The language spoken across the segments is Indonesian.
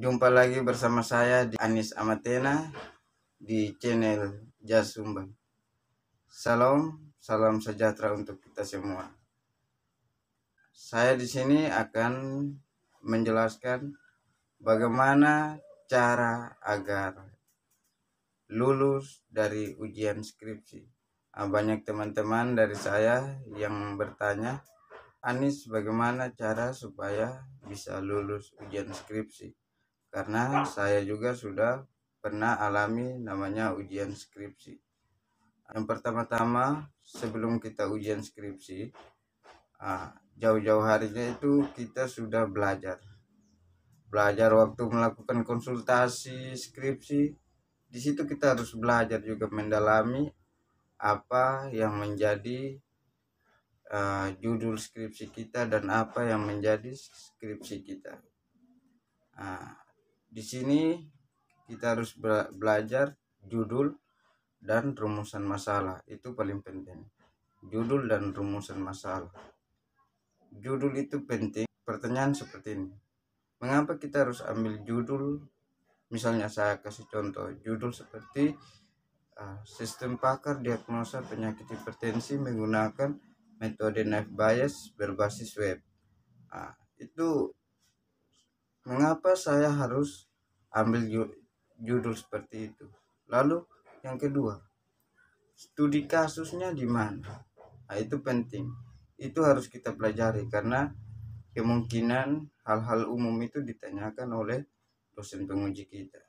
Jumpa lagi bersama saya di Anis Amatena di channel Jas Sumban. Salam sejahtera untuk kita semua. Saya di sini akan menjelaskan bagaimana cara agar lulus dari ujian skripsi. Banyak teman-teman dari saya yang bertanya, Anis, bagaimana cara supaya bisa lulus ujian skripsi? Karena saya juga sudah pernah alami namanya ujian skripsi. Yang pertama-tama, sebelum kita ujian skripsi, jauh-jauh harinya itu kita sudah belajar waktu melakukan konsultasi skripsi. Di situ kita harus belajar juga mendalami apa yang menjadi judul skripsi kita dan apa yang menjadi skripsi kita. Di sini kita harus belajar judul dan rumusan masalah. Itu paling penting. Judul dan rumusan masalah. Judul itu penting. Pertanyaan seperti ini, mengapa kita harus ambil judul? Misalnya saya kasih contoh judul seperti sistem pakar diagnosa penyakit hipertensi menggunakan metode naive Bayes berbasis web. Itu mengapa saya harus ambil judul seperti itu. Lalu yang kedua, studi kasusnya di mana? Itu penting. Itu harus kita pelajari karena kemungkinan hal-hal umum itu ditanyakan oleh dosen penguji kita.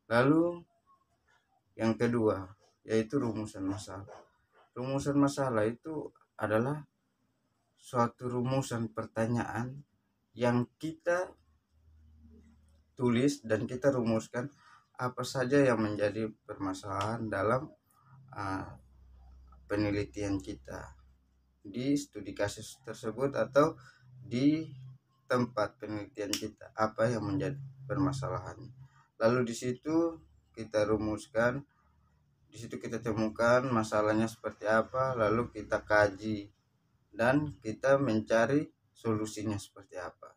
Lalu yang kedua, yaitu rumusan masalah. Rumusan masalah itu adalah suatu rumusan pertanyaan yang kita tulis dan kita rumuskan apa saja yang menjadi permasalahan dalam penelitian kita di studi kasus tersebut atau di tempat penelitian kita, apa yang menjadi permasalahannya. Lalu di situ kita rumuskan, di situ kita temukan masalahnya seperti apa, lalu kita kaji dan kita mencari solusinya seperti apa.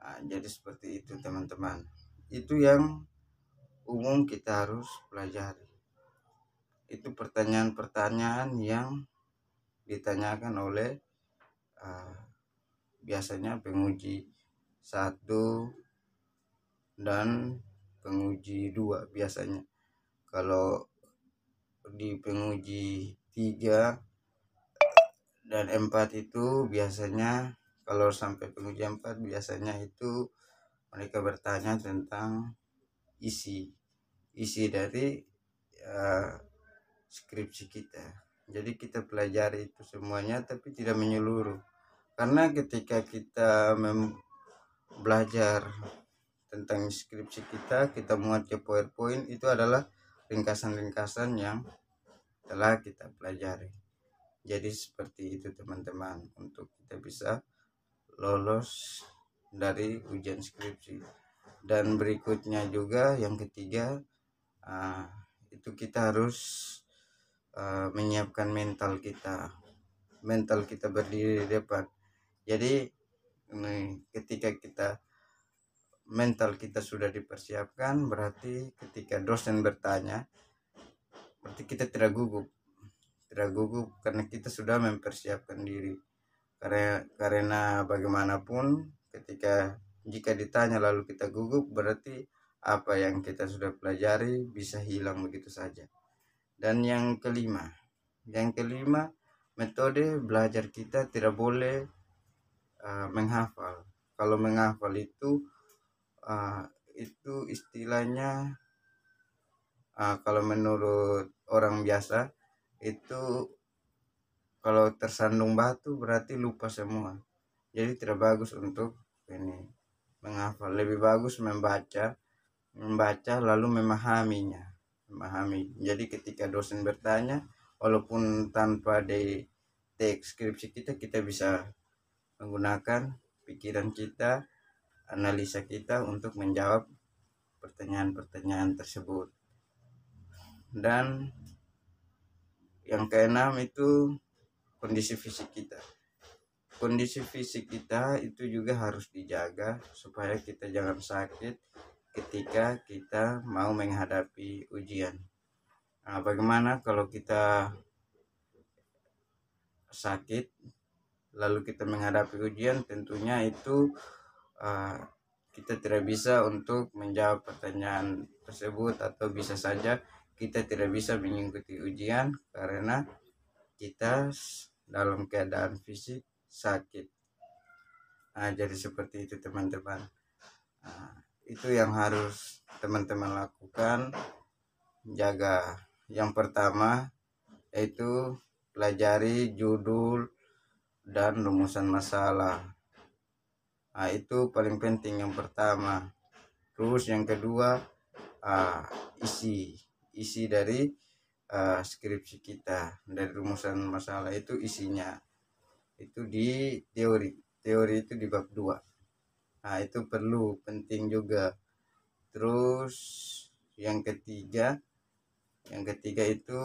Jadi seperti itu teman-teman. Itu yang umum kita harus pelajari. Itu pertanyaan-pertanyaan yang ditanyakan oleh biasanya penguji 1 dan penguji 2 biasanya. Kalau di penguji 3 dan 4 itu biasanya, kalau sampai penguji 4 biasanya itu mereka bertanya tentang isi dari skripsi kita. Jadi kita pelajari itu semuanya tapi tidak menyeluruh. Karena ketika kita belajar tentang skripsi kita muat ke PowerPoint, itu adalah ringkasan-ringkasan yang telah kita pelajari. Jadi seperti itu teman-teman, untuk kita bisa lolos dari ujian skripsi. Dan berikutnya juga yang ketiga, itu kita harus menyiapkan mental kita berdiri di depan. Jadi ketika mental kita sudah dipersiapkan, berarti ketika dosen bertanya, berarti kita tidak gugup karena kita sudah mempersiapkan diri. Karena bagaimanapun jika ditanya lalu kita gugup, berarti apa yang kita sudah pelajari bisa hilang begitu saja. Dan yang kelima, metode belajar kita tidak boleh menghafal. Kalau menghafal itu istilahnya, kalau menurut orang biasa itu kalau tersandung batu berarti lupa semua. Jadi tidak bagus untuk ini menghafal. Lebih bagus membaca lalu memahami. Jadi ketika dosen bertanya, walaupun tanpa di teks skripsi kita bisa menggunakan pikiran kita, analisa kita untuk menjawab pertanyaan-pertanyaan tersebut. Dan yang keenam itu kondisi fisik kita. kondisi fisik kita itu juga harus dijaga supaya kita jangan sakit ketika kita mau menghadapi ujian. Nah, bagaimana kalau kita sakit lalu kita menghadapi ujian? Tentunya itu uh, kita tidak bisa untuk menjawab pertanyaan tersebut, atau bisa saja kita tidak bisa mengikuti ujian karena kita dalam keadaan fisik sakit. Nah, jadi seperti itu teman-teman. Nah, itu yang harus teman-teman lakukan. Jaga, yang pertama yaitu pelajari judul dan rumusan masalah. Nah, itu paling penting yang pertama. Terus yang kedua, isi dari skripsi kita, dari rumusan masalah itu isinya itu di teori itu di bab 2. Nah, itu perlu, penting juga. Terus yang ketiga itu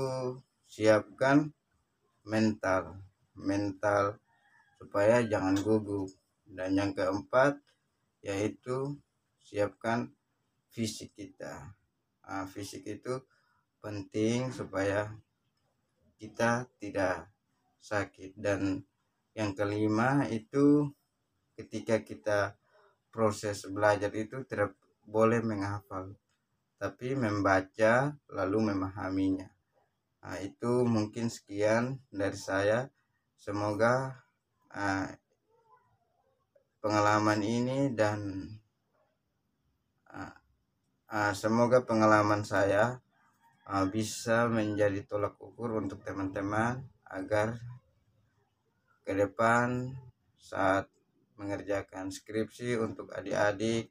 siapkan mental supaya jangan gugup. Dan yang keempat yaitu siapkan fisik kita. Nah, fisik itu penting supaya kita tidak sakit. Dan yang kelima itu ketika kita proses belajar itu tidak boleh menghafal, tapi membaca lalu memahaminya. Nah, itu mungkin sekian dari saya. Semoga pengalaman ini dan semoga pengalaman saya bisa menjadi tolak ukur untuk teman-teman agar ke depan saat mengerjakan skripsi untuk adik-adik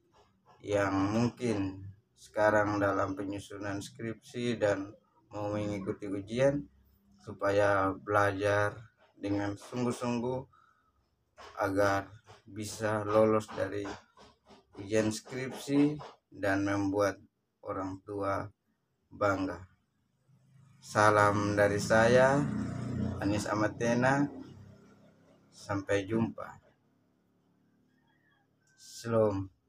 yang mungkin sekarang dalam penyusunan skripsi dan mau mengikuti ujian, supaya belajar dengan sungguh-sungguh agar bisa lolos dari ujian skripsi dan membuat orang tua bangga. Salam dari saya, Anis Amatena. Sampai jumpa. Shalom.